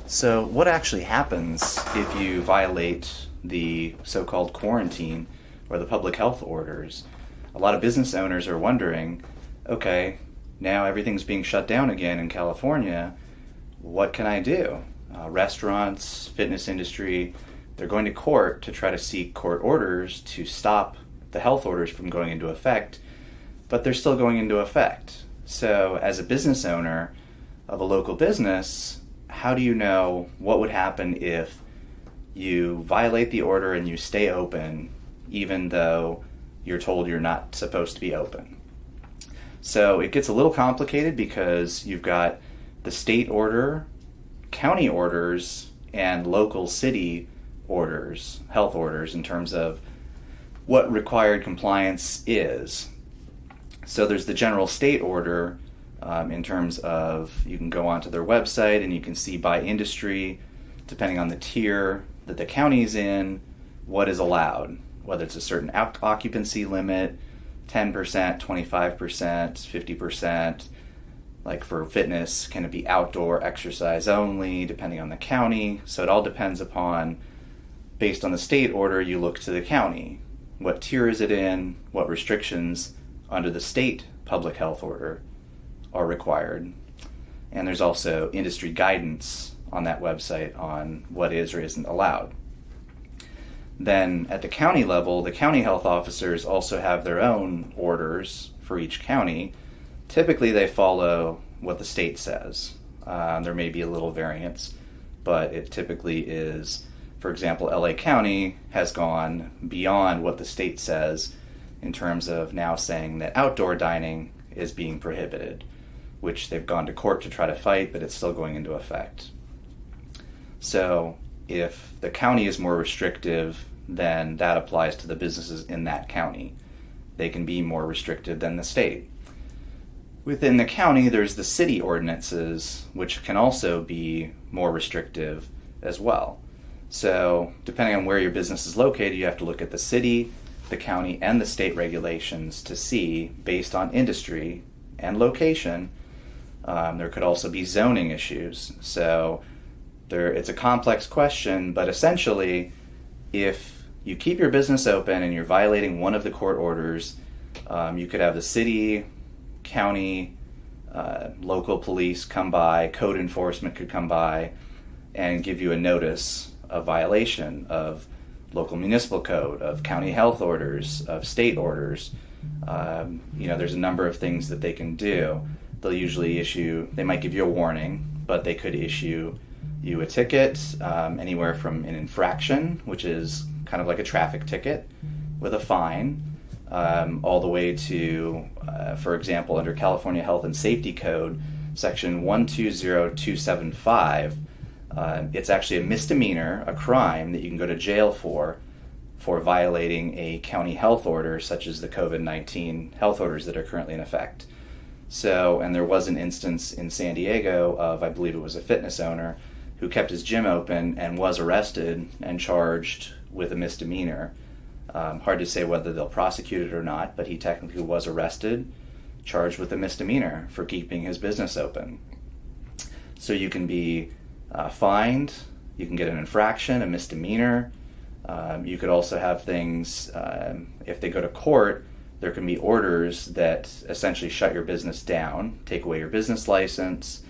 So what actually happens if you violate the so-called quarantine or the public health orders? A lot of business owners are wondering, okay, now everything's being shut down again in California. What can I do? Restaurants, fitness industry, they're going to court to try to seek court orders to stop the health orders from going into effect, but they're still going into effect. So as a business owner of a local business, how do you know what would happen if you violate the order and you stay open even though you're told you're not supposed to be open? So it gets a little complicated because you've got the state order, county orders, and local city orders, health orders, in terms of what required compliance is. So there's the general state order, in terms of you can go onto their website and you can see by industry, depending on the tier that the county's in, what is allowed, whether it's a certain occupancy limit, 10%, 25%, 50%. Like for fitness, can it be outdoor exercise only, depending on the county? So it all depends upon, based on the state order, you look to the county. What tier is it in? What restrictions under the state public health order are required? And there's also industry guidance on that website on what is or isn't allowed. Then at the county level, the county health officers also have their own orders for each county. Typically they follow what the state says. There may be a little variance, but it typically is, for example, LA County has gone beyond what the state says in terms of now saying that outdoor dining is being prohibited, which they've gone to court to try to fight, but it's still going into effect. So if the county is more restrictive, then that applies to the businesses in that county. They can be more restrictive than the state. Within the county, there's the city ordinances, which can also be more restrictive as well. So depending on where your business is located, you have to look at the city, the county, and the state regulations to see, based on industry and location. There could also be zoning issues. So it's a complex question, but essentially, if you keep your business open and you're violating one of the court orders, you could have the city, county, local police come by, code enforcement could come by and give you a notice of violation of local municipal code, of county health orders, of state orders. There's a number of things that they can do. They'll usually they might give you a warning, but they could issue you a ticket, anywhere from an infraction, which is kind of like a traffic ticket, with a fine, all the way to, for example, under California Health and Safety Code, section 120275, it's actually a misdemeanor, a crime that you can go to jail for violating a county health order, such as the COVID-19 health orders that are currently in effect. So, and there was an instance in San Diego of, I believe it was a fitness owner, who kept his gym open and was arrested and charged with a misdemeanor. Hard to say whether they'll prosecute it or not, but he technically was arrested, charged with a misdemeanor for keeping his business open. So you can be fined, you can get an infraction, a misdemeanor. You could also have things, if they go to court, there can be orders that essentially shut your business down, take away your business license.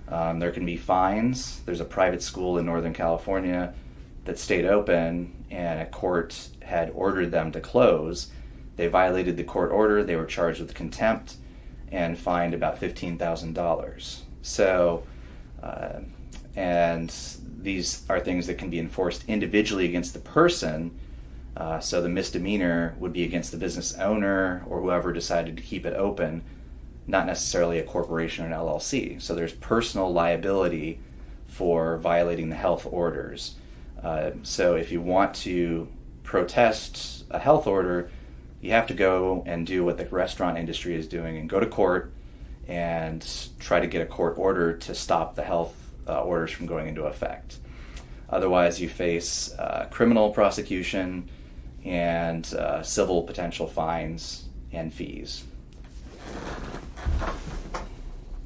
There can be fines. There's a private school in Northern California that stayed open and a court had ordered them to close. They violated the court order. They were charged with contempt and fined about $15,000. So, and these are things that can be enforced individually against the person. So the misdemeanor would be against the business owner or whoever decided to keep it open, not necessarily a corporation or an LLC. So there's personal liability for violating the health orders. So if you want to protest a health order, you have to go and do what the restaurant industry is doing and go to court and try to get a court order to stop the health orders from going into effect. Otherwise, you face criminal prosecution and civil potential fines and fees.